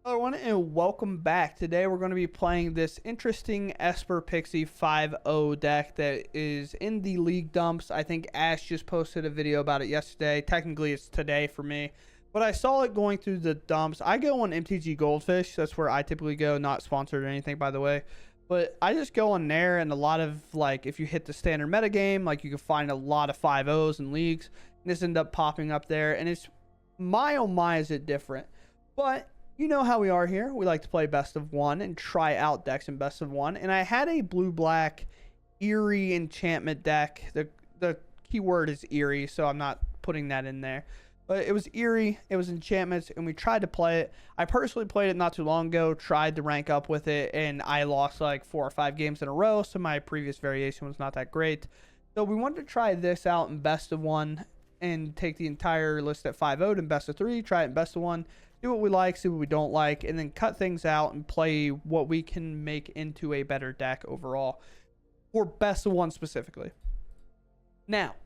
Hello everyone and welcome back. Today we're going to be playing this interesting Esper Pixie 5-0 deck that is in the league dumps. I think Ash just posted a video about it yesterday. Technically it's today for me, but I saw it going through the dumps. I go on MTG Goldfish. That's where I typically go, not sponsored or anything by the way. But I just go on there, and a lot of, like, if you hit the standard metagame, like, you can find a lot of 5-0s in leagues, and this end up popping up there, and it's my oh my is it different. But you know how we are here. We like to play best of one and try out decks in best of one. And I had a blue-black eerie enchantment deck. The keyword is eerie, so I'm not putting that in there. But it was eerie, it was enchantments, and we tried to play it. I personally played it not too long ago, tried to rank up with it, and I lost like 4 or 5 games in a row, so my previous variation was not that great. So we wanted to try this out in best of one and take the entire list at 5-0 and best of 3, try it in best of one, do what we like, see what we don't like, and then cut things out and play what we can make into a better deck overall for best of one specifically. Now,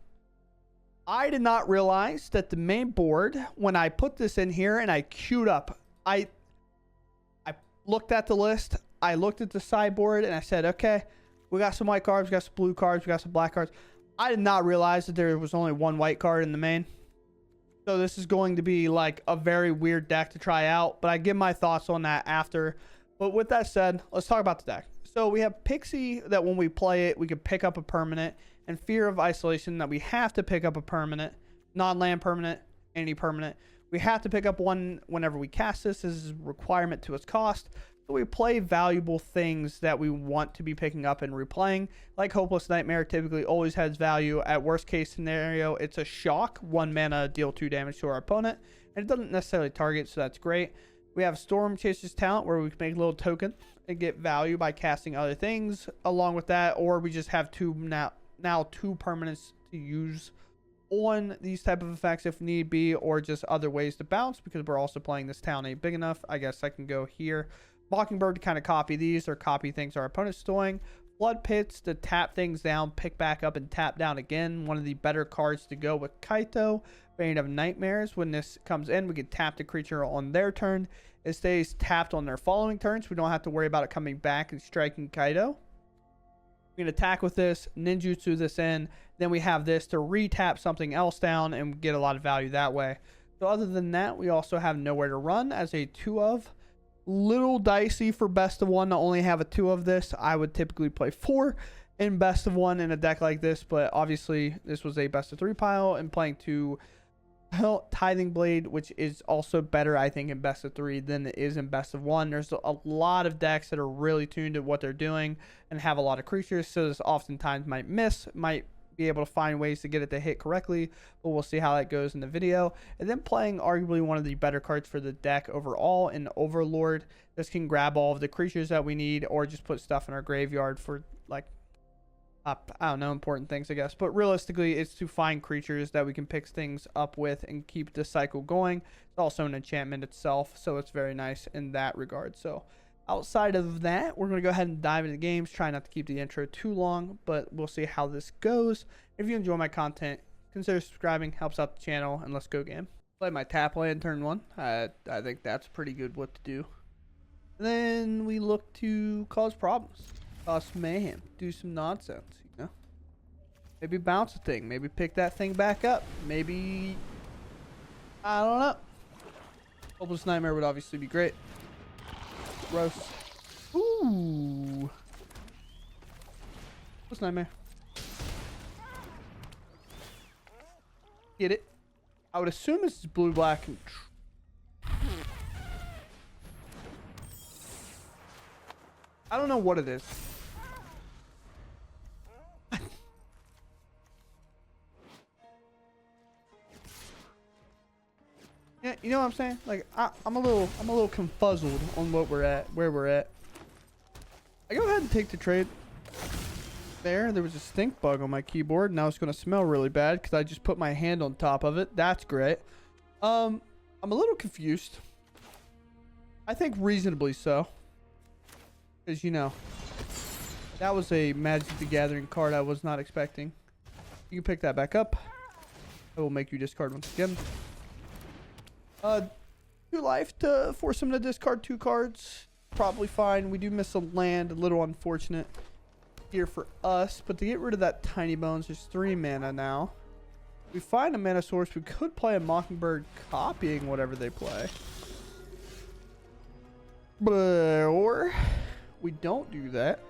I did not realize that the main board, when I put this in here and I queued up, I looked at the list, I looked at the sideboard, and I said, okay, we got some white cards, we got some blue cards, we got some black cards. I did not realize that there was only one white card in the main. So this is going to be like a very weird deck to try out, but I give my thoughts on that after. But with that said, let's talk about the deck. So we have Pixie that when we play it, we can pick up a permanent, and Fear of Isolation that we have to pick up a permanent, non-land permanent, any permanent. We have to pick up one whenever we cast this. This is a requirement to its cost. So we play valuable things that we want to be picking up and replaying. Like Hopeless Nightmare typically always has value. At worst case scenario, it's a shock. 1 mana, deal 2 damage to our opponent. And it doesn't necessarily target, so that's great. We have Stormchaser's talent where we can make a little token and get value by casting other things along with that. Or we just have now 2 permanents to use on these type of effects if need be, or just other ways to bounce because we're also playing this town ain't big enough. I guess I can go here. Mockingbird to kind of copy these or copy things our opponent's doing. Floodpits to tap things down, pick back up and tap down again. One of the better cards to go with Kaito. Bane of Nightmares. When this comes in, we can tap the creature on their turn. It stays tapped on their following turns. We don't have to worry about it coming back and striking Kaito. We can attack with this, ninjutsu this in, then we have this to re-tap something else down and get a lot of value that way. So other than that, we also have Nowhere to Run as a 2 of. Little dicey for best of one to only have a 2 of this. I would typically play 4 in best of one in a deck like this, but obviously this was a best of 3 pile and playing 2 Tithing Blade, which is also better, I think, in best of 3 than it is in best of 1. There's a lot of decks that are really tuned to what they're doing and have a lot of creatures, so this oftentimes might miss, might be able to find ways to get it to hit correctly, but we'll see how that goes in the video. And then playing arguably one of the better cards for the deck overall in Overlord. This can grab all of the creatures that we need or just put stuff in our graveyard for, like, I don't know, important things, I guess. But realistically, it's to find creatures that we can pick things up with and keep the cycle going. It's also an enchantment itself, so it's very nice in that regard. So outside of that, we're going to go ahead and dive into games. Try not to keep the intro too long, but we'll see how this goes. If you enjoy my content, consider subscribing. Helps out the channel, and let's go game. Play my tap land turn 1. I think that's pretty good what to do. And then we look to cause problems. Cause mayhem, do some nonsense, you know. Maybe bounce a thing, maybe pick that thing back up, maybe I don't know. Hopeless Nightmare would obviously be great. Gross. Ooh. Hopeless Nightmare. Get it? I would assume this is blue black. I don't know what it is. Yeah, you know what I'm saying? Like I'm a little confuzzled on where we're at. I go ahead and take the trade. There was a stink bug on my keyboard. Now it's gonna smell really bad because I just put my hand on top of it. That's great. I'm a little confused. I think reasonably so. Because, you know, that was a Magic the Gathering card I was not expecting. You can pick that back up. I will make you discard once again. 2 life to force him to discard 2 cards. Probably fine. We do miss a land, a little unfortunate here for us. But to get rid of that Tiny Bones, there's 3 mana now. We find a mana source. We could play a Mockingbird copying whatever they play. But, or we don't do that.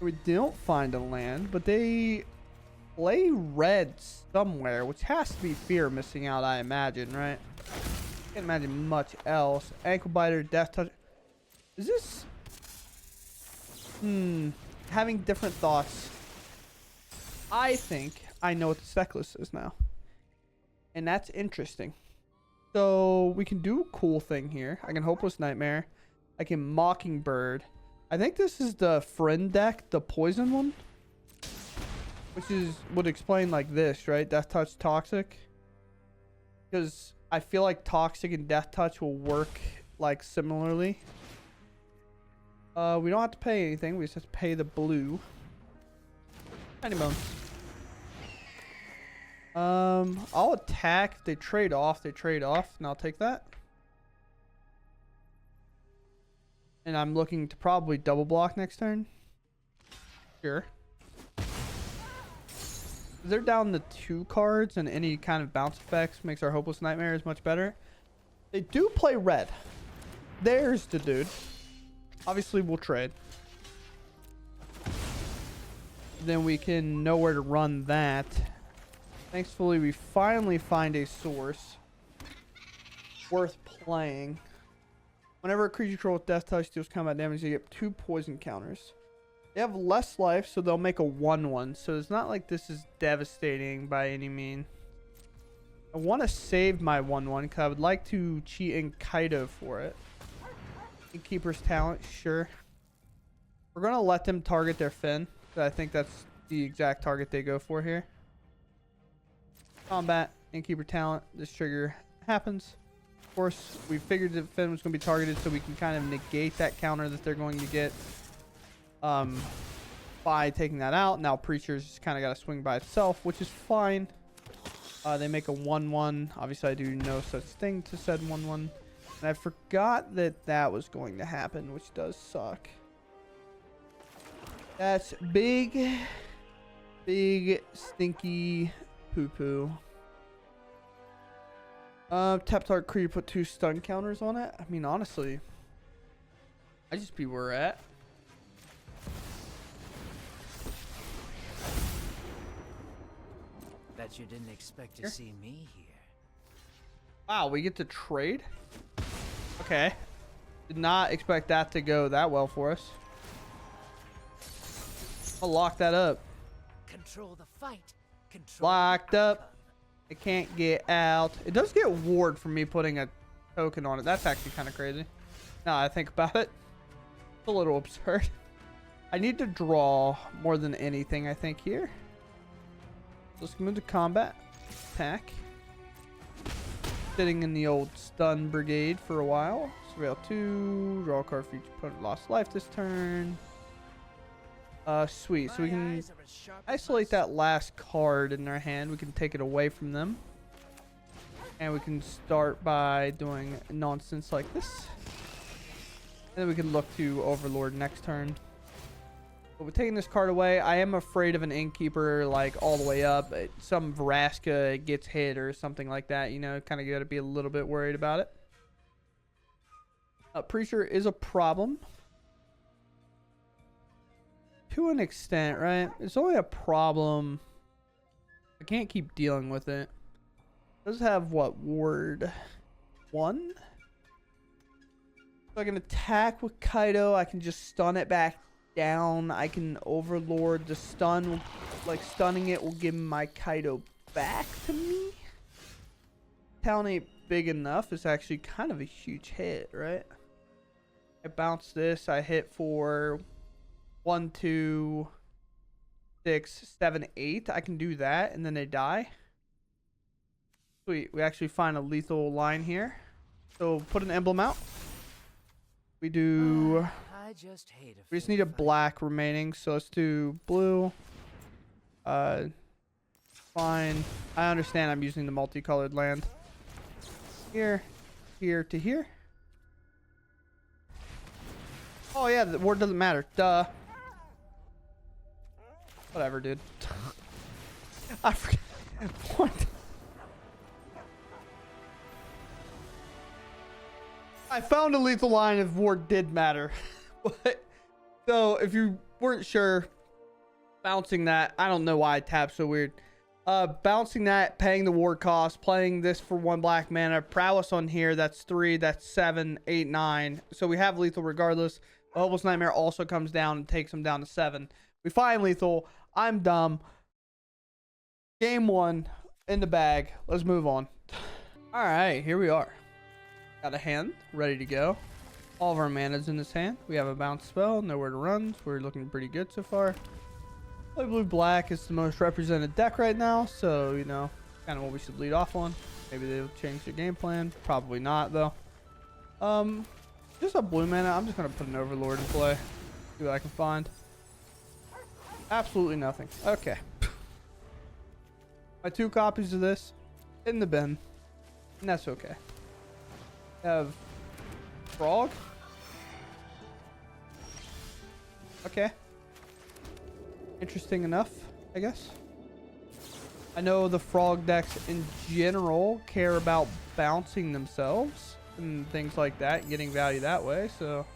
We don't find a land, but they play red somewhere, which has to be Fear missing out, I imagine, right? Can't imagine much else. Ankle Biter, Death Touch. Is this... having different thoughts. I think I know what the deck list is now. And that's interesting. So we can do a cool thing here. I can Hopeless Nightmare. I can Mockingbird. I think this is the friend deck, the poison one. Which is would explain like this, right? Death Touch, Toxic. Because I feel like Toxic and Death Touch will work like similarly. We don't have to pay anything. We just have to pay the blue. Tiny Bones. I'll attack. If they trade off, they trade off. And I'll take that. And I'm looking to probably double block next turn. Sure. They're down to 2 cards, and any kind of bounce effects makes our Hopeless Nightmares much better. They do play red. There's the dude. Obviously, we'll trade. Then we can know where to run that. Thankfully, we finally find a source worth playing. Whenever a creature controls Death Touch deals combat damage, they get 2 poison counters. They have less life, so they'll make a 1/1. So it's not like this is devastating by any means. I want to save my 1/1 because I would like to cheat in Kaito for it. Keeper's Talent, sure. We're going to let them target their Fin. I think that's the exact target they go for here. Combat, Innkeeper Talent. This trigger happens. Of course, we figured that Fin was going to be targeted, so we can kind of negate that counter that they're going to get by taking that out. Now Preacher's just kind of got to swing by itself, which is fine. They make a 1/1. Obviously, I do no such thing to said 1/1. And I forgot that that was going to happen, which does suck. That's big, stinky poo-poo. Tap target creature, put 2 stun counters on it. I mean, honestly, I just be where we're at. Bet you didn't expect to see me here. Wow, we get to trade? Okay. Did not expect that to go that well for us. I'll lock that up. Control the fight. Control Locked up. It can't get out. It does get ward from me putting a token on it. That's actually kind of crazy. Now I think about it. It's a little absurd. I need to draw more than anything, I think, here. Let's move to combat. Attack. Sitting in the old stun brigade for a while. Surveil 2. Draw a card for each opponent lost life this turn. Sweet. So we can isolate that last card in their hand. We can take it away from them. And we can start by doing nonsense like this. And then we can look to Overlord next turn. But we're taking this card away. I am afraid of an Innkeeper like all the way up. Some Vraska gets hit or something like that. You know, kind of got to be a little bit worried about it. Preacher is a problem. To an extent, right? It's only a problem. I can't keep dealing with it. It does have what? Ward 1? So I can attack with Kaito. I can just stun it back down. I can Overlord. The stun, like stunning it, will give my Kaito back to me. Talent ain't big enough. It's actually kind of a huge hit, right? I bounce this. I hit for 1, 2, 6, 7, 8. I can do that, and then they die. Sweet. We actually find a lethal line here. So put an emblem out. We do. We just need a black remaining, so let's do blue. Fine. I understand I'm using the multicolored land. Here, here to here. Oh yeah, the word doesn't matter. Duh. Whatever, dude. I forget. What? I found a lethal line if ward did matter. What? So if you weren't sure, bouncing that, I don't know why I tapped so weird. Bouncing that, paying the ward cost, playing this for 1 black mana, prowess on here, that's 3, that's 7, 8, 9. So we have lethal regardless. The Hopeless Nightmare also comes down and takes him down to 7. We find lethal. I'm dumb. Game 1 in the bag. Let's move on. All right, here we are. Got a hand ready to go. All of our mana's in this hand. We have a bounce spell, nowhere to run. So we're looking pretty good so far. Play blue black is the most represented deck right now, so you know, kind of what we should lead off on. Maybe they'll change their game plan. Probably not though. Just a blue mana. I'm just gonna put an Overlord in play. See what I can find. Absolutely nothing. Okay. My 2 copies of this in the bin, and that's okay. Have frog. Okay. Interesting enough, I guess. I know the frog decks in general care about bouncing themselves and things like that, getting value that way, so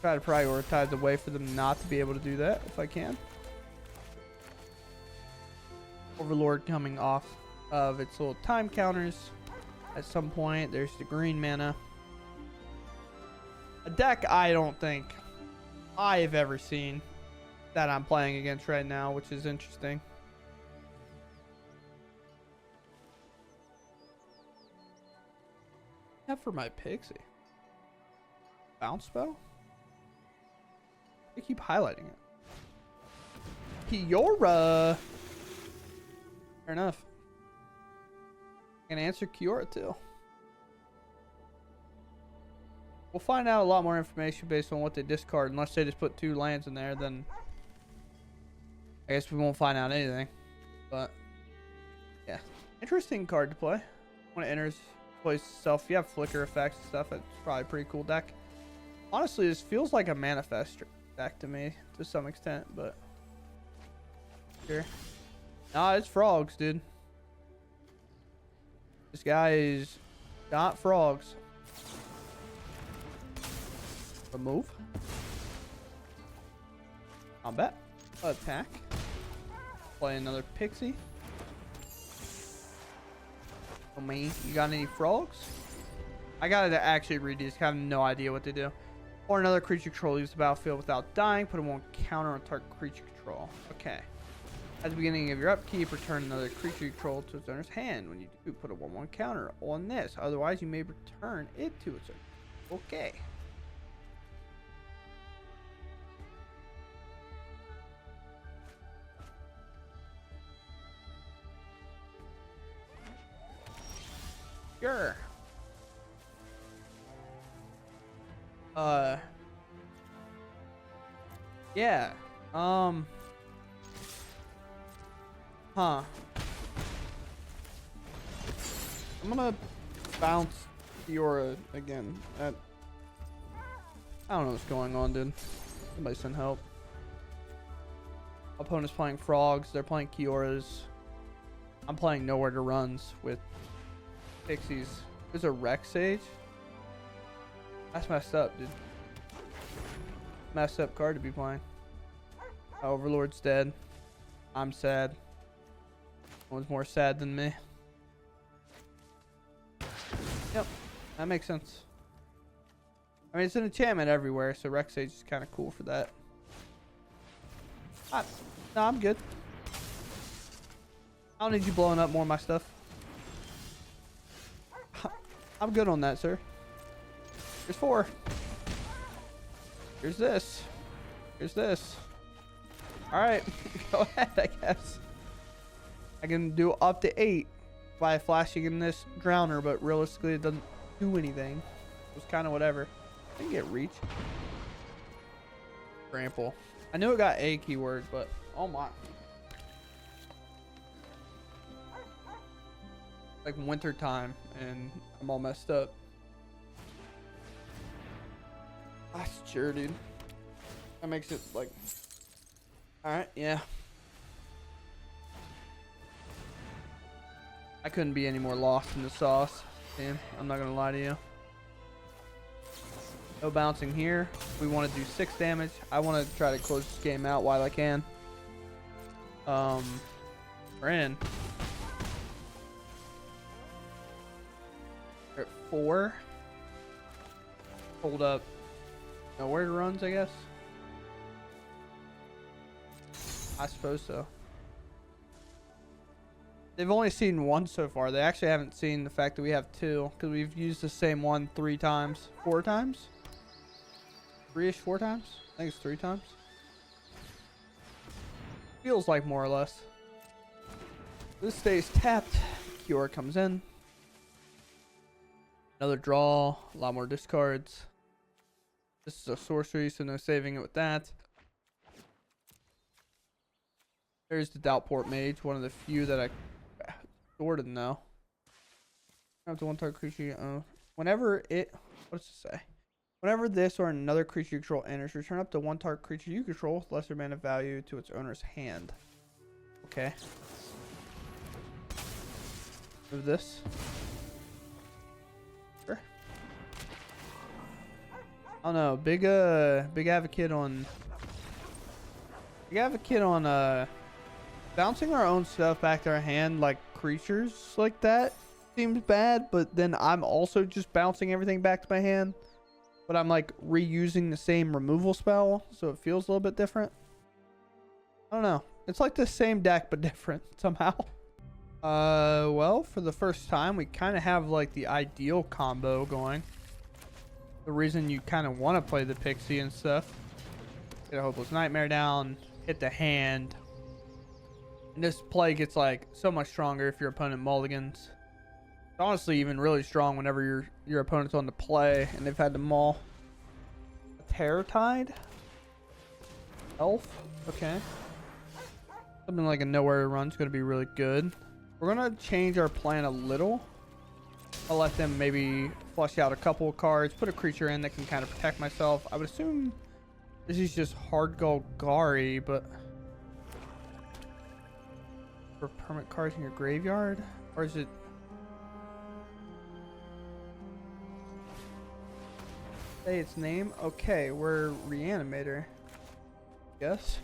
try to prioritize the way for them not to be able to do that if I can. Overlord coming off of its little time counters at some point. There's the green mana. A deck I don't think I've ever seen that I'm playing against right now, which is interesting. Have for my Pixie. Bounce spell? I keep highlighting it. Kiora. Fair enough. I can answer Kiora too. We'll find out a lot more information based on what they discard. Unless they just put 2 lands in there, then I guess we won't find out anything. But yeah, interesting card to play. When it enters, plays itself. If you have flicker effects and stuff, it's probably a pretty cool deck. Honestly, this feels like a manifest deck to me to some extent, but sure. Nah, it's frogs, dude. This guy is not frogs. Remove. Combat. Attack. Play another Pixie. Oh man, you got any frogs? I gotta actually read these. I have no idea what they do. Or another creature control leaves the battlefield without dying. Put them on counter on target creature control. Okay. At the beginning of your upkeep, return another creature you control to its owner's hand. When you do, put a 1/1 counter on this. Otherwise, you may return it to its owner. Okay. Sure. Yeah. Huh. I'm gonna bounce Kiora again. I don't know what's going on, dude. Somebody send help. Opponent's playing frogs. They're playing Kioras. I'm playing nowhere to runs with Pixies. There's a Rex Sage. That's messed up, dude. Messed up card to be playing. Overlord's dead. I'm sad. No one's more sad than me. Yep, that makes sense. I mean, it's an enchantment everywhere, so Rex Sage is kind of cool for that. No, I'm good. I don't need you blowing up more of my stuff. I'm good on that, sir. Here's 4. Here's this. Here's this. Alright, go ahead, I guess. I can do up to 8 by flashing in this Drowner, but realistically it doesn't do anything. It's kind of whatever. I can get reach. Trample. I knew it got a keyword, but oh my. like winter time and I'm all messed up. That's sure, dude. That makes it like, all right, yeah. I couldn't be any more lost in the sauce. Damn, I'm not gonna lie to you. No bouncing here. We want to do 6 damage. I want to try to close this game out while I can. We're in. We're at 4. Hold up. Nowhere to runs, I guess. I suppose so. They've only seen 1 so far. They actually haven't seen the fact that we have 2 because we've used the same one 3 times. 4 times? 3-ish, 4 times? I think it's 3 times. Feels like more or less. This stays tapped. Cure comes in. Another draw. A lot more discards. This is a sorcery, so no saving it with that. There's the Doubtport Mage, one of the few that I sorted now. Up to 1 target creature. Whenever it, what does it say? Whenever this or another creature you control enters, return up to 1 target creature you control with lesser mana value to its owner's hand. Okay. Move this. Sure. I don't know. Big advocate on bouncing our own stuff back to our hand, like creatures like that, seems bad. But then I'm also just bouncing everything back to my hand. But I'm like reusing the same removal spell, so it feels a little bit different. I don't know. It's like the same deck, but different somehow. Well, for the first time, we kind of have like the ideal combo going. The reason you kind of want to play the Pixie and stuff. Get a Hopeless Nightmare down, hit the hand. And this play gets like so much stronger if your opponent mulligans. It's honestly even really strong whenever your opponent's on the play and they've had to maul. A Terror Tide? Elf? Okay. Something like a Nowhere to Run's going to be really good. We're going to change our plan a little. I'll let them maybe flush out a couple of cards, put a creature in that can kind of protect myself. I would assume this is just Hard Golgari, but for permanent cards in your graveyard? Or is it... Say its name? Okay, we're Reanimator. Yes.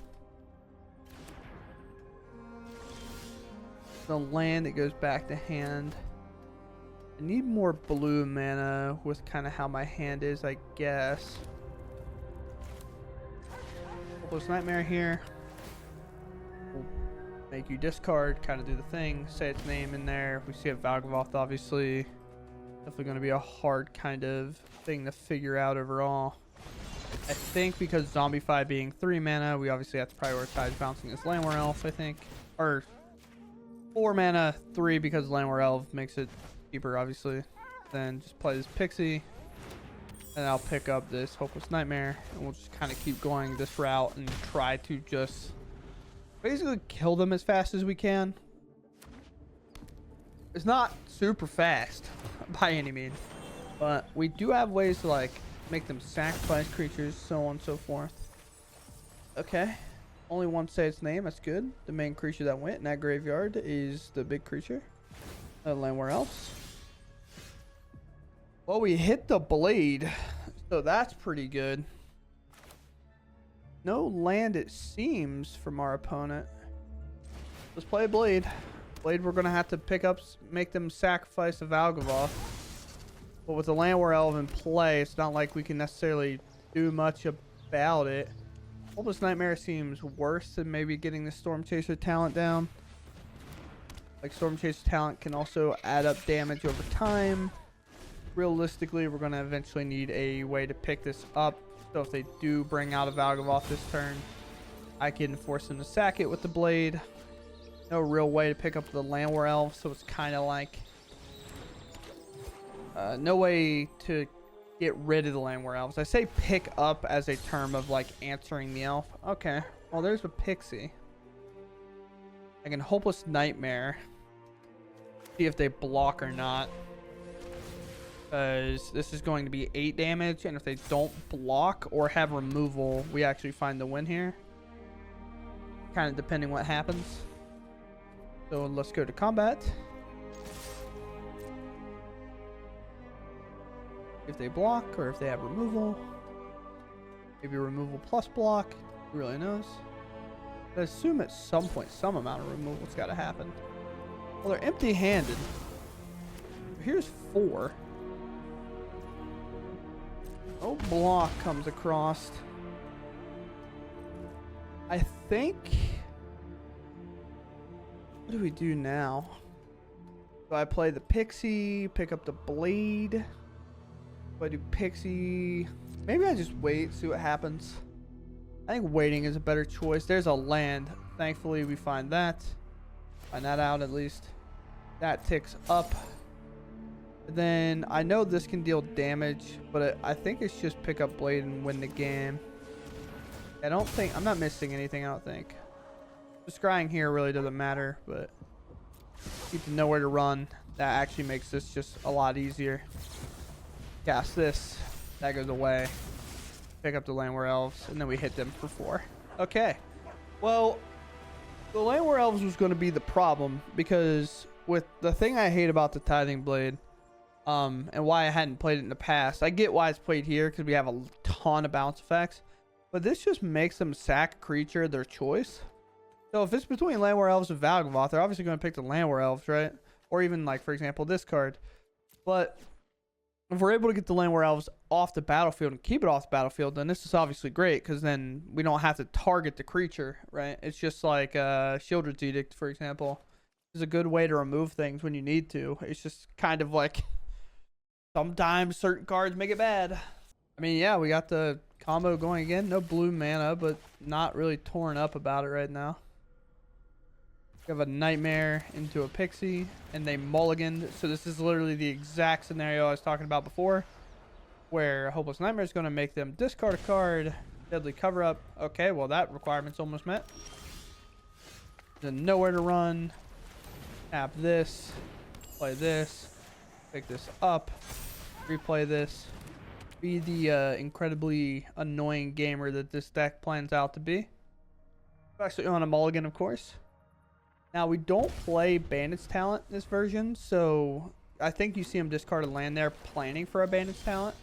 The land, it goes back to hand. I need more blue mana with kind of how my hand is, I guess. Hopeless Nightmare here. We'll make you discard, kind of do the thing, say its name in there. We see a Valgavoth, obviously. Definitely going to be a hard kind of thing to figure out overall. I think because Zombify being 3 mana, we obviously have to prioritize bouncing this Landware Elf, I think. Or 4 mana, 3 because Landware Elf makes it cheaper, obviously. Then just play this Pixie. And I'll pick up this Hopeless Nightmare. And we'll just kind of keep going this route and try to just basically kill them as fast as we can. It's not super fast by any means, but we do have ways to like make them sacrifice creatures, so on and so forth. Okay, only one say its name. That's good. The main creature that went in that graveyard is the big creature. Landware else. Well, we hit the blade, so that's pretty good. No land, it seems, from our opponent. Let's play a blade. Blade, we're gonna have to pick up, make them sacrifice a Valgavoth. But with the Landware Elf in play, it's not like we can necessarily do much about it. Hopeless Nightmare seems worse than maybe getting the Stormchaser talent down. Like, Stormchaser talent can also add up damage over time. Realistically, we're gonna eventually need a way to pick this up. So if they do bring out a Valgavoth this turn, I can force them to sack it with the blade. No real way to pick up the Landware Elf, so it's kind of like no way to get rid of the Landware Elves. I say pick up as a term of like answering the elf. Okay, well there's a Pixie. I can Hopeless Nightmare. See if they block or not. Because this is going to be 8 damage, and if they don't block or have removal, we actually find the win here. Kind of depending what happens. So let's go to combat. If they block or if they have removal. Maybe removal plus block. Who really knows? I assume at some point some amount of removal's got to happen. Well, they're empty-handed. Here's 4. No block comes across. I think... What do we do now? Do I play the Pixie, pick up the Blade? Do I do Pixie? Maybe I just wait, see what happens. I think waiting is a better choice. There's a land. Thankfully, we find that. Find that out at least. That ticks up. Then I know this can deal damage, but I think it's just pick up Blade and win the game. I don't think... I'm not missing anything, I don't think. Just scrying here really doesn't matter, but need to know where to run. That actually makes this just a lot easier. Cast this. That goes away. Pick up the Landware Elves, and then we hit them for 4. Okay. Well, the Landware Elves was going to be the problem, because with the thing I hate about the Tithing Blade, and why I hadn't played it in the past, I get why it's played here, because we have a ton of bounce effects, but this just makes them sack a creature of their choice. So if it's between Landware Elves and Valgavoth, they're obviously going to pick the Landware Elves, right? Or even, like, for example, this card. But if we're able to get the Landware Elves off the battlefield and keep it off the battlefield, then this is obviously great, because then we don't have to target the creature, right? It's just like Shieldred's Edict, for example, is a good way to remove things when you need to. It's just kind of like sometimes certain cards make it bad. I mean, yeah, we got the combo going again. No blue mana, but not really torn up about it right now. We have a Nightmare into a Pixie, and they mulliganed. So this is literally the exact scenario I was talking about before, where Hopeless Nightmare is going to make them discard a card. Deadly Cover Up. Okay, well, that requirement's almost met. Then nowhere to run. Tap this. Play this. Pick this up. Replay this. Be the incredibly annoying gamer that this deck plans out to be. Especially on a mulligan, of course. Now, we don't play Bandit's Talent this version, so I think you see him discard a land there planning for a Bandit's Talent.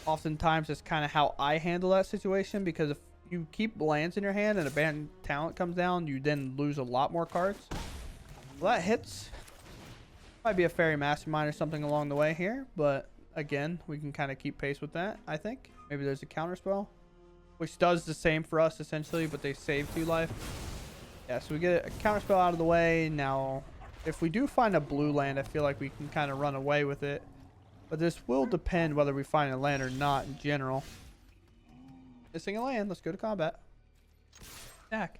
Oftentimes, that's kind of how I handle that situation, because if you keep lands in your hand and a Bandit's Talent comes down, you then lose a lot more cards. Well, that hits. Might be a Fairy Mastermind or something along the way here, but again, we can kind of keep pace with that, I think. Maybe there's a counter spell, which does the same for us, essentially, but they save 2 life. Yeah, so we get a counter spell out of the way. Now, if we do find a blue land, I feel like we can kind of run away with it. But this will depend whether we find a land or not in general. Missing a land. Let's go to combat. Attack.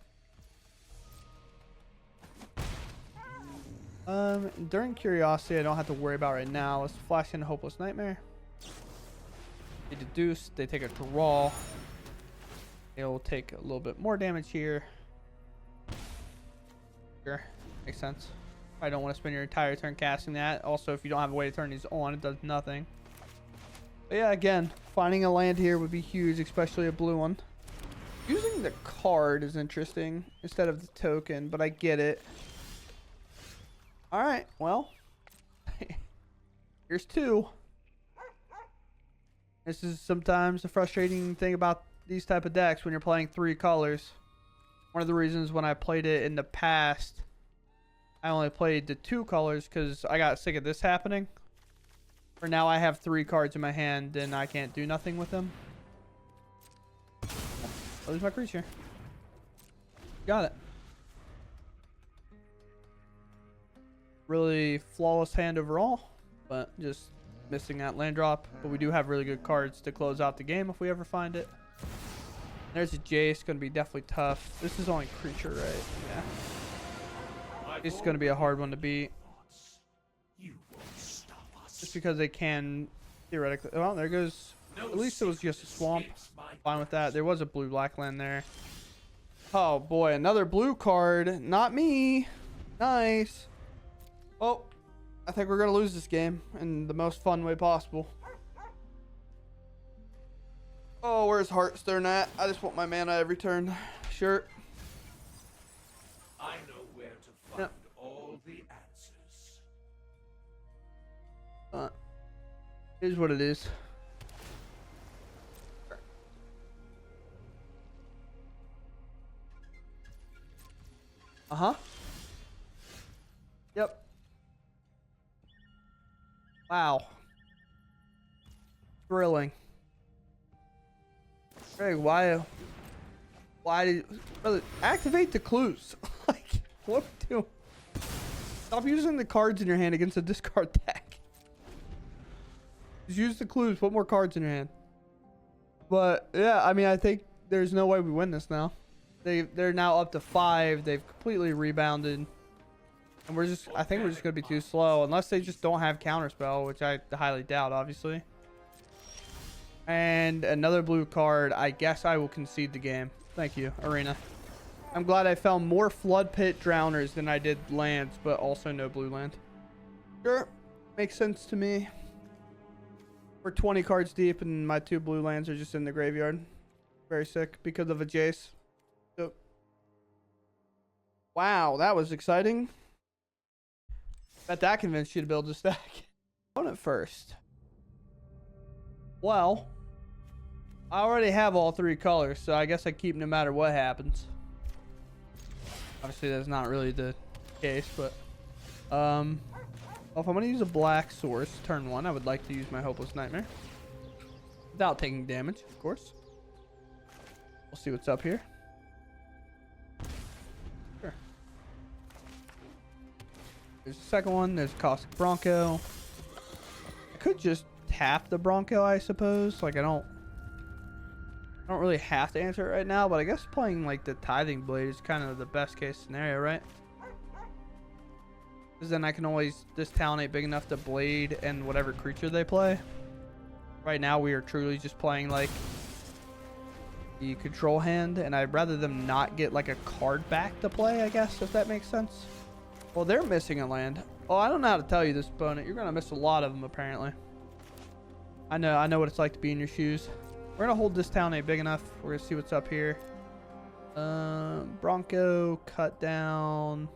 During Curiosity, I don't have to worry about right now. Let's flash in Hopeless Nightmare. They deduce. They take a draw. They'll take a little bit more damage here. Sure. Makes sense. I don't want to spend your entire turn casting that. Also, if you don't have a way to turn these on, it does nothing. But yeah, again, finding a land here would be huge, especially a blue one. Using the card is interesting instead of the token, but I get it. Alright, well. Here's 2. This is sometimes the frustrating thing about these type of decks when you're playing 3 colors. One of the reasons when I played it in the past, I only played the 2 colors because I got sick of this happening. For now, I have 3 cards in my hand and I can't do nothing with them. I lose my creature. Got it. Really flawless hand overall, but just missing that land drop. But we do have really good cards to close out the game if we ever find it. There's a Jace, going to be definitely tough. This is only creature, right? Yeah. It's going to be a hard one to beat. Just because they can theoretically... Well, there goes... At least it was just a swamp. Fine with that. There was a blue-black land there. Oh, boy. Another blue card. Not me. Nice. Oh. I think we're gonna lose this game in the most fun way possible. Oh, where's Heartstone at? I just want my mana every turn. Sure. I know where to find all the answers. Here's what it is. Uh-huh. Yep. Wow. Thrilling. Greg, why did brother, activate the clues? Like, what do? Stop using the cards in your hand against a discard deck. Just use the clues, put more cards in your hand. But yeah, I mean, I think there's no way we win this now. They're now up to 5. They've completely rebounded. And I think we're just gonna be too slow unless they just don't have counterspell, which I highly doubt, obviously. And another blue card. I guess I will concede the game. Thank you, Arena. I'm glad I found more Floodpits Drowners than I did lands, but also no blue land. Sure, makes sense to me. We're 20 cards deep, and my 2 blue lands are just in the graveyard. Very sick because of a Jace. So, wow, that was exciting. Bet that convinced you to build a stack. Opponent first. Well, I already have all 3 colors, so I guess I keep no matter what happens. Obviously, that's not really the case, but well, if I'm gonna use a black source turn 1, I would like to use my Hopeless Nightmare without taking damage, of course. We'll see what's up here. Sure. There's the second one. There's Caustic Bronco. I could just tap the Bronco, I suppose. Like, I don't really have to answer it right now, but I guess playing like the Tithing Blade is kind of the best case scenario, right? Because then I can always, this talent ain't big enough to blade and whatever creature they play. Right now we are truly just playing like the control hand, and I'd rather them not get like a card back to play, I guess, if that makes sense. Well, they're missing a land. Oh, I don't know how to tell you this, opponent. You're gonna miss a lot of them apparently. I know what it's like to be in your shoes. We're gonna hold this town ain't big enough. We're gonna see what's up here. Bronco, cut down.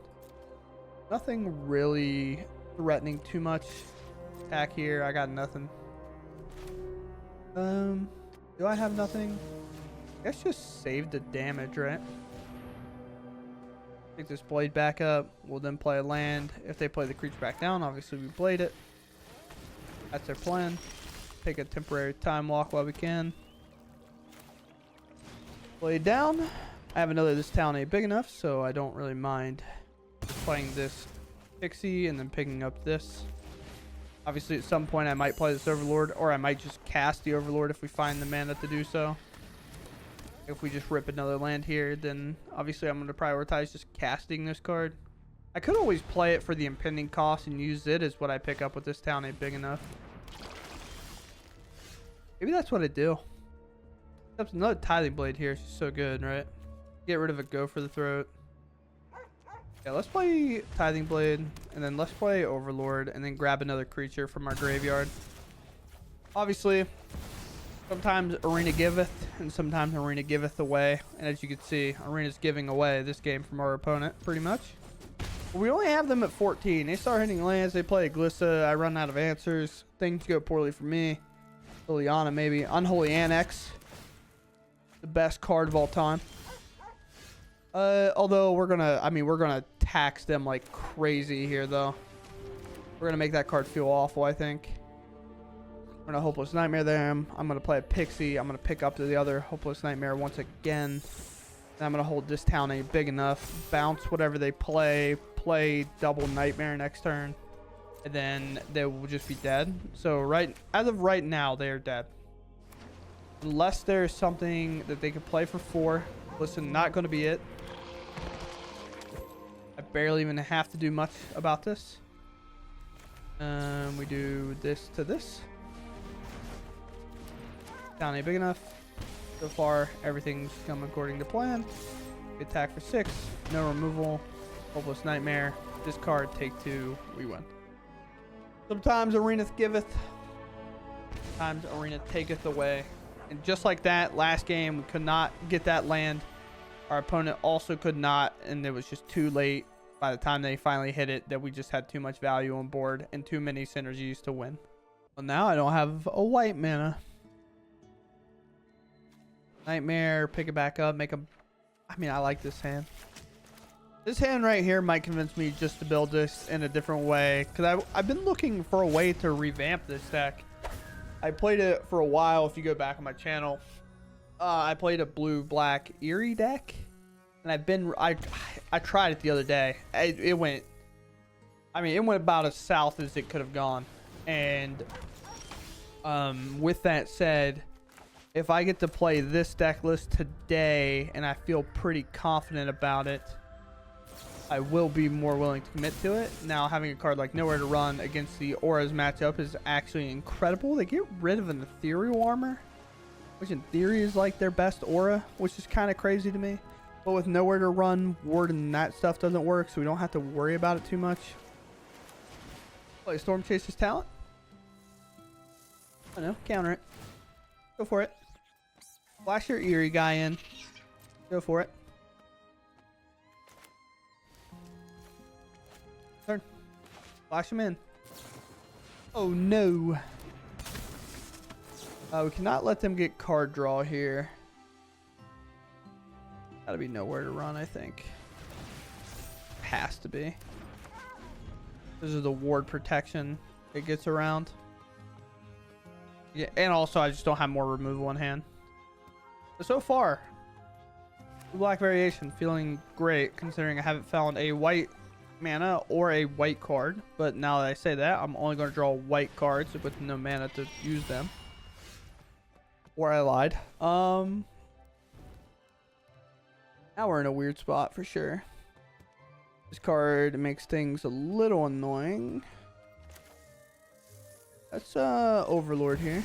Nothing really threatening too much. Attack here. I got nothing. Do I have nothing? I guess just save the damage, right? Take this blade back up. We'll then play a land. If they play the creature back down, obviously we blade it. That's their plan. Take a temporary time walk while we can. Blade down. I have another this town ain't big enough, so I don't really mind just playing this Pixie and then picking up this. Obviously at some point I might play this Overlord, or I might just cast the Overlord if we find the mana to do so. If we just rip another land here, then obviously I'm going to prioritize just casting this card. I could always play it for the impending cost and use it as what I pick up with this town ain't big enough. Maybe that's what I do. Except another Tithing Blade here. She's so good, right? Get rid of a Go for the Throat. Yeah, let's play Tithing Blade, and then let's play Overlord, and then grab another creature from our graveyard. Obviously, sometimes Arena giveth, and sometimes Arena giveth away. And as you can see, Arena's giving away this game from our opponent, pretty much. We only have them at 14. They start hitting lands. They play Glissa. I run out of answers. Things go poorly for me. Liliana, maybe. Unholy Annex. The best card of all time. Although we're gonna tax them like crazy here, though. We're gonna make that card feel awful, I think. We're gonna Hopeless Nightmare them. I'm gonna play a Pixie. I'm gonna pick up to the other Hopeless Nightmare once again. And I'm gonna hold this town ain't big enough. Bounce whatever they play. Play double Nightmare next turn. And then they will just be dead. So as of right now, they are dead. Unless there's something that they can play for 4. Listen, not going to be it. I barely even have to do much about this. We do this to this. Town ain't big enough. So far, everything's come according to plan. Attack for 6. No removal. Hopeless Nightmare. Discard. Take 2. We win. Sometimes arena giveth, sometimes arena taketh away. And just like that, last game, we could not get that land. Our opponent also could not, and it was just too late by the time they finally hit it that we just had too much value on board and too many synergies to win. Well, now I don't have a white mana. Nightmare, pick it back up, make a... I mean, I like this hand. This hand right here might convince me just to build this in a different way, because I've been looking for a way to revamp this deck. I played it for a while. If you go back on my channel, I played a blue-black Eerie deck, and I tried it the other day. It went about as south as it could have gone. And with that said, if I get to play this deck list today and I feel pretty confident about it, I will be more willing to commit to it. Now, having a card like Nowhere to Run against the Auras matchup is actually incredible. They get rid of an Ethereal Armor, which in theory is like their best aura, which is kind of crazy to me. But with Nowhere to Run, Ward and that stuff doesn't work, so we don't have to worry about it too much. Play Stormchaser's talent. I don't know, counter it. Go for it. Flash your Eerie guy in. Go for it. Turn. Flash him in. Oh no. We cannot let them get card draw here. Gotta be Nowhere to Run, I think. Has to be. This is the ward protection it gets around. Yeah, and also I just don't have more removal in hand. But so far, black variation feeling great considering I haven't found a white mana or a white card. But now that I say that, I'm only going to draw white cards with no mana to use them. Or I lied. Now we're in a weird spot for sure. This card makes things a little annoying. That's Overlord here.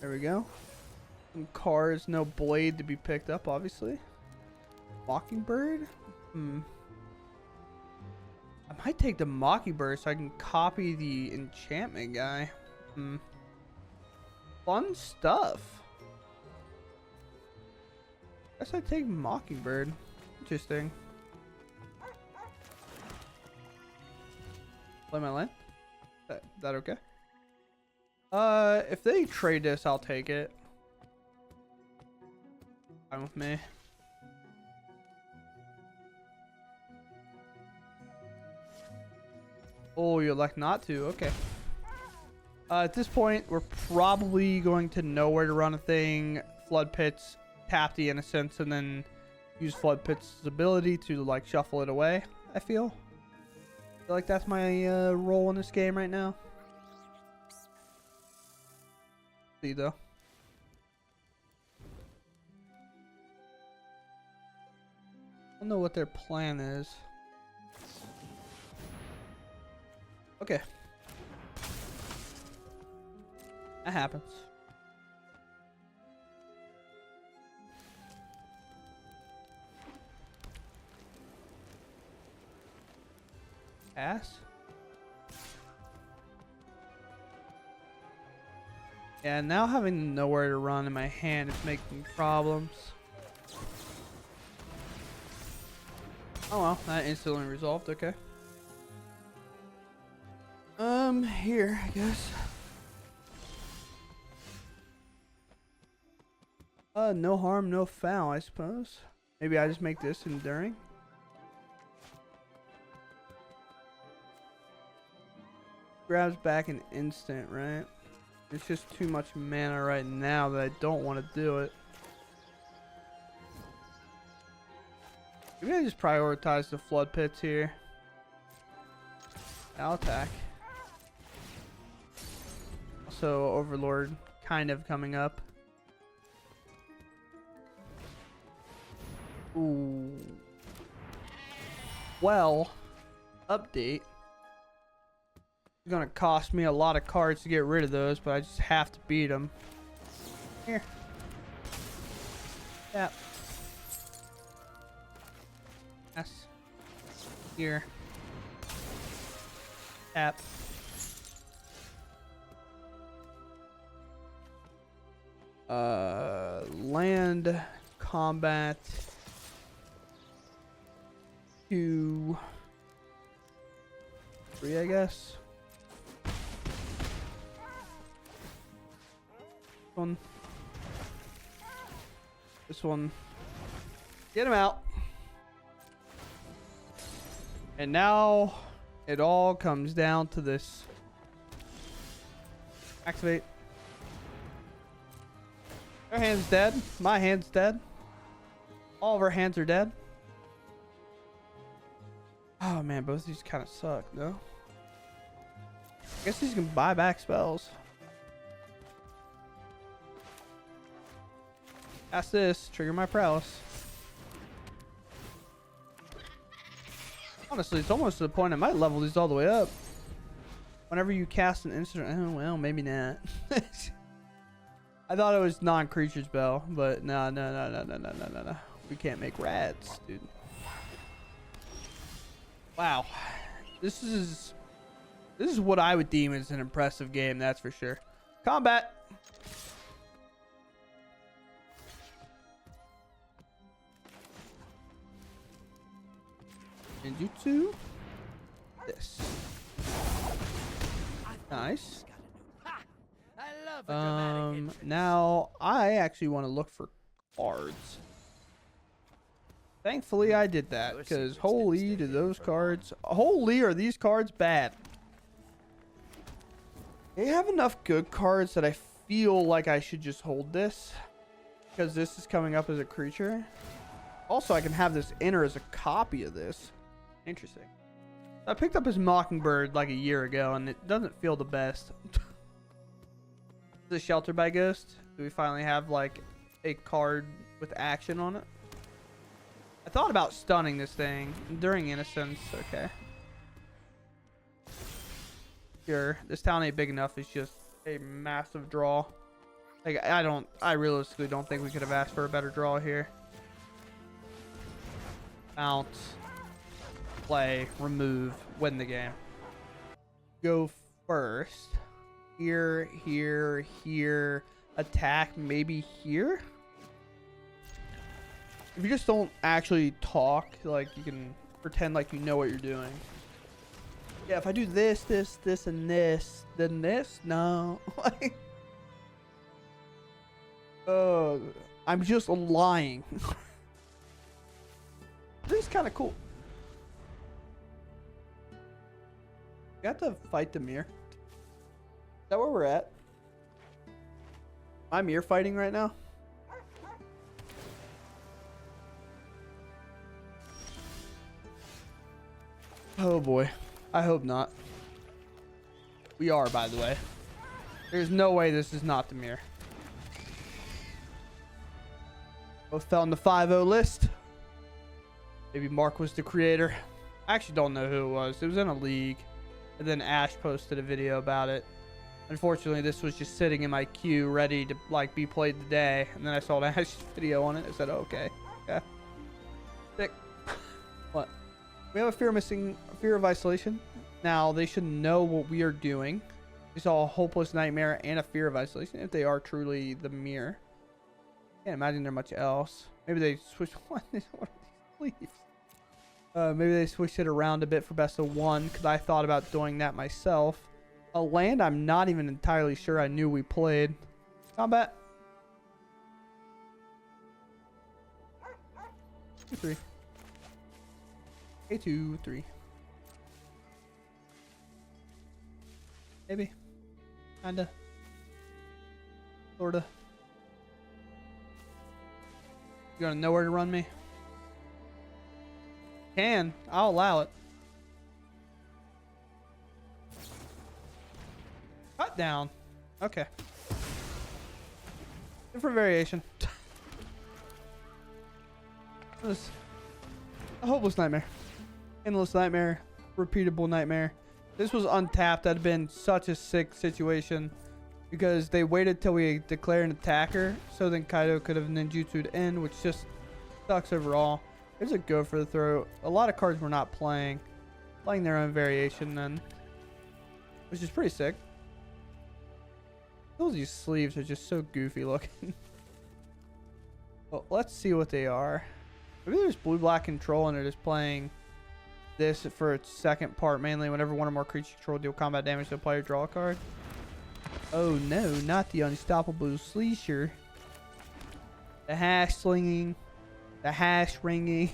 There we go. Some cards, no blade to be picked up, obviously. Mockingbird? I might take the Mockingbird so I can copy the enchantment guy. Fun stuff. Guess I take Mockingbird. Interesting. Play my land? That okay? If they trade this, I'll take it. Fine with me. Oh, you elect not to. Okay. At this point, we're probably going to Nowhere to Run a thing. Floodpits, tap the Innocence, and then use Floodpits' ability to like shuffle it away. I feel like that's my role in this game right now. See though. I don't know what their plan is. Okay. That happens. Pass. Yeah, now having Nowhere to Run in my hand is making problems. Oh well, that instantly resolved. Okay. Here, I guess. No harm, no foul, I suppose. Maybe I just make this enduring. Grabs back an instant, right? It's just too much mana right now that I don't want to do it. Maybe I just prioritize the Floodpits here. I'll attack. Also, Overlord kind of coming up. Ooh. Well, update. It's gonna cost me a lot of cards to get rid of those, but I just have to beat them. Here. Yeah. Yes. Here. Tap. Land combat 2, 3, I guess. One. This one. Get him out. And now it all comes down to this. Activate. Their hand's dead. My hand's dead. All of our hands are dead. Oh man, both of these kind of suck, no? I guess these can buy back spells. Cast this, trigger my prowess. Honestly, it's almost to the point I might level these all the way up. Whenever you cast an instant, oh well, maybe not. I thought it was non-creature spell, but no. We can't make rats, dude. Wow, this is what I would deem as an impressive game, that's for sure. Combat. Ninjutsu. This. Nice. Now I actually want to look for cards. Thankfully I did that, because holy do those cards, holy are these cards bad. They have enough good cards that I feel like I should just hold this, because this is coming up as a creature. Also I can have this enter as a copy of this. Interesting. I picked up his Mockingbird like a year ago and it doesn't feel the best. The Shelter by Ghost. Do we finally have like a card with action on it? I thought about stunning this thing during Innocence. Okay. Sure. This town ain't big enough. It's just a massive draw. Like I realistically don't think we could have asked for a better draw here. Bounce. Play, remove, win the game. Go first. Here, here, here. Attack, maybe here? If you just don't actually talk, like you can pretend like you know what you're doing. Yeah, if I do this, this, this, and this, then this? No. Like, I'm just lying. This is kind of cool. Got to fight the mirror. Is that where we're at? I'm mirror fighting right now. Oh boy. I hope not. We are, by the way. There's no way this is not the mirror. Both fell on the 5-0 list. Maybe Mark was the creator. I actually don't know who it was. It was in a league. And then Ash posted a video about it. Unfortunately, this was just sitting in my queue ready to like be played today. And then I saw Ash's video on it. I said, oh, okay. Yeah. Sick. What? We have a fear of isolation. Now, they should know what we are doing. We saw a hopeless nightmare and a fear of isolation if they are truly the mirror. Can't imagine they're much else. Maybe they switched one of these leaves. Maybe they switched it around a bit for best of one, because I thought about doing that myself. A land I'm not even entirely sure I knew we played. Combat. 2, 3. A 2, 3. Maybe. Kinda. Sorta. You gonna know where to run me? Can. I'll allow it. Cut down. Okay. Different variation. It was a hopeless nightmare. Endless nightmare. Repeatable nightmare. This was untapped. That'd been such a sick situation. Because they waited till we declare an attacker. So then Kaito could have ninjutsu'd in. Which just sucks overall. There's a go for the throw. A lot of cards we're not playing. Playing their own variation then. which is pretty sick. These sleeves are just so goofy looking. Well, let's see what they are. Maybe there's blue-black control and they're just playing this for its second part mainly. Whenever one or more creatures control deal combat damage to a player, draw a card. Oh no, not the unstoppable sleesher. The hash slinging. The hash ringing.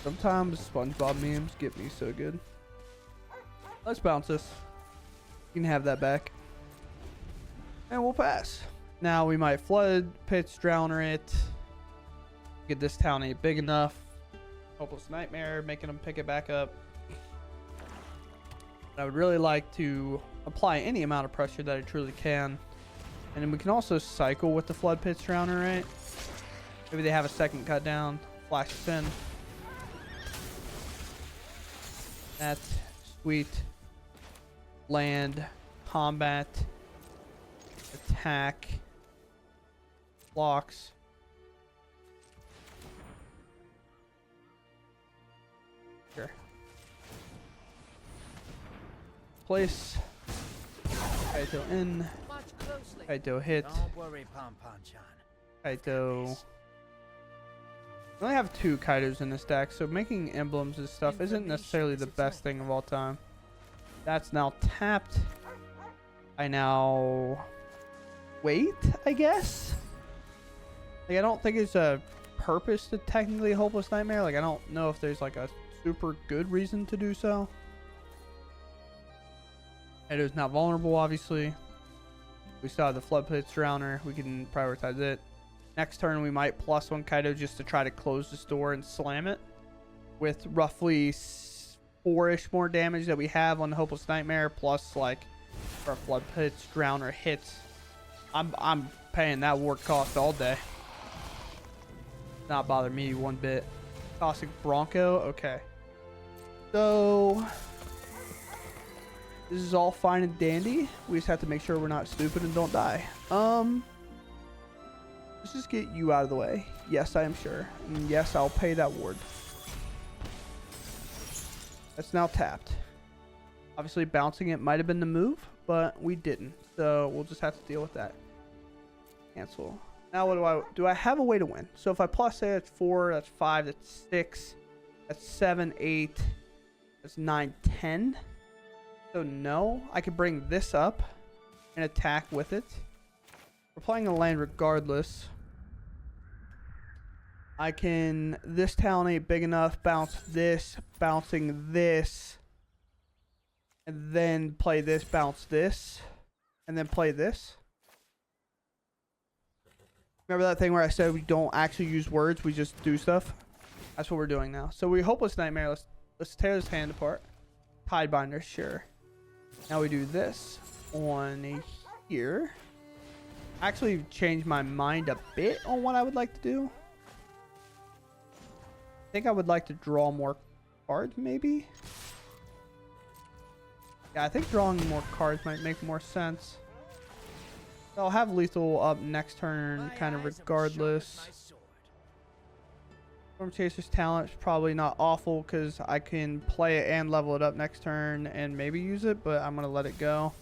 Sometimes SpongeBob memes get me so good. Let's bounce this. You can have that back. And we'll pass. Now we might Floodpits Drowner it. Get this town ain't big enough. Hopeless Nightmare, making them pick it back up. I would really like to apply any amount of pressure that I truly can. And then we can also cycle with the Floodpits Drowner, right? Maybe they have a second cut down. Flash spin. That's sweet. Land, combat, attack, blocks. Sure. Place. Kaito in. Kaito hit. Don't worry, Pom-Pom-chan. Kaito. We only have 2 Kaitos in this deck, so making emblems and stuff isn't necessarily the best thing of all time. That's now tapped. I now wait, I guess. Like, I don't think it's a purpose to technically Hopeless Nightmare. Like, I don't know if there's like a super good reason to do so. It is not vulnerable, obviously. We still have the Floodpits Drowner. We can prioritize it. Next turn, we might +1 Kaito just to try to close this door and slam it with roughly 4-ish more damage that we have on the Hopeless Nightmare, plus like our Floodpits Drowner hits. I'm paying that ward cost all day. Not bother me one bit. Toxic Bronco, okay. So this is all fine and dandy. We just have to make sure we're not stupid and don't die. Let's just get you out of the way. Yes, I am sure. And yes, I'll pay that ward. That's now tapped. Obviously, bouncing it might have been the move, but we didn't. So we'll just have to deal with that. Cancel. Now what do I have a way to win? So if I plus say that's 4, that's 5, that's 6, that's 7, 8, that's 9, 10. So no, I could bring this up and attack with it. We're playing a land regardless. I can, this town ain't big enough, bounce this, bouncing this, and then play this, bounce this, and then play this. Remember that thing where I said we don't actually use words, we just do stuff? That's what we're doing now. So we Hopeless Nightmare, let's tear this hand apart. Tidebinder, sure. Now we do this on here. I actually changed my mind a bit on what I would like to do. I think I would like to draw more cards, maybe. Yeah, I think drawing more cards might make more sense. So I'll have lethal up next turn, kind of regardless. Stormchaser's talent is probably not awful because I can play it and level it up next turn and maybe use it, but I'm going to let it go.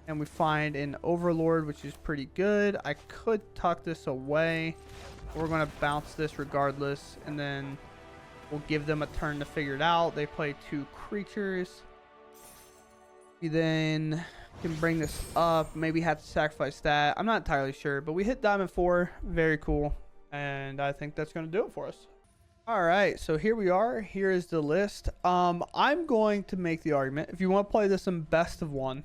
And we find an Overlord, which is pretty good. I could tuck this away. We're going to bounce this regardless, and then we'll give them a turn to figure it out. They play 2 creatures. We then can bring this up. Maybe have to sacrifice that. I'm not entirely sure, but we hit Diamond 4. Very cool. And I think that's going to do it for us. All right, so here we are. Here is the list. I'm going to make the argument. If you want to play this in best of 1,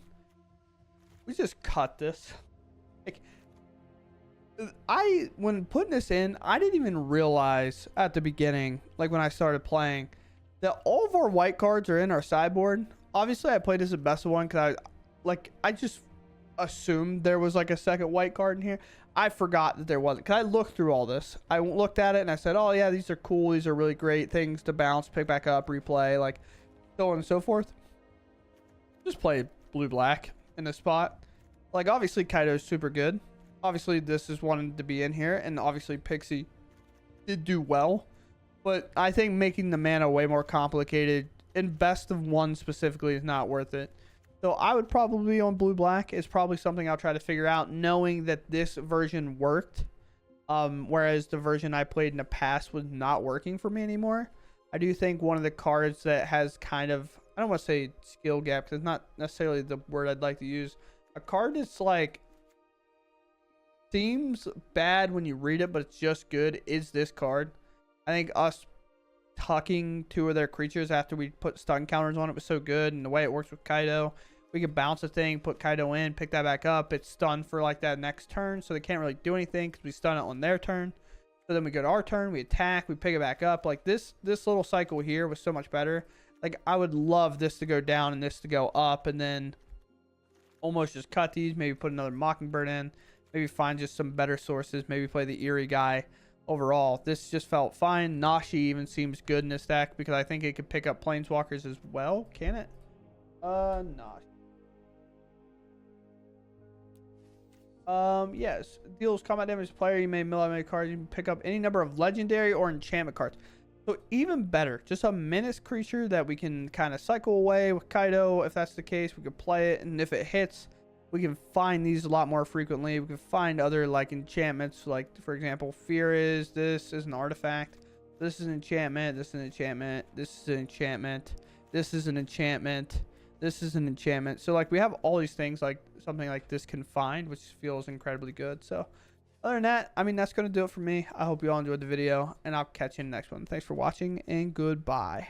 we just cut this. Like, when putting this in, I didn't even realize at the beginning, like when I started playing, that all of our white cards are in our sideboard. Obviously, I played this at best of 1 because I just assumed there was like a second white card in here. I forgot that there wasn't because I looked through all this. I looked at it and I said, oh yeah, these are cool. These are really great things to bounce, pick back up, replay, like so on and so forth. Just play blue-black in this spot. Like, obviously, Kaito is super good. Obviously, this is wanting to be in here. And obviously, Pixie did do well. But I think making the mana way more complicated in best of one specifically is not worth it. So I would probably be on blue-black. It's probably something I'll try to figure out, knowing that this version worked. Whereas the version I played in the past was not working for me anymore. I do think one of the cards that has kind of, I don't want to say skill gap, because it's not necessarily the word I'd like to use. A card that's like, seems bad when you read it, but it's just good, is this card. I think us tucking 2 of their creatures after we put stun counters on it was so good, and the way it works with Kaito, we could bounce a thing, put Kaito in, pick that back up. It's stunned for like that next turn, so they can't really do anything because we stun it on their turn. So then we go to our turn, we attack, we pick it back up. Like this little cycle here was so much better. Like I would love this to go down and this to go up, and then almost just cut these, maybe put another Mockingbird in, maybe find just some better sources, maybe play the Eerie guy. Overall, this just felt fine. Nashi even seems good in this deck because I think it could pick up Planeswalkers as well. Can it? Nashi. Yes. Deals combat damage to player. You may mill out many cards. You can pick up any number of legendary or enchantment cards. So even better, just a menace creature that we can kind of cycle away with Kaito. If that's the case, we could play it, and if it hits, we can find these a lot more frequently. We can find other like enchantments, like for example, this is an artifact. This is an enchantment. This is an enchantment. This is an enchantment. This is an enchantment. This is an enchantment. So like we have all these things like something like this can find, which feels incredibly good. So other than that, I mean, that's going to do it for me. I hope you all enjoyed the video, and I'll catch you in the next one. Thanks for watching, and goodbye.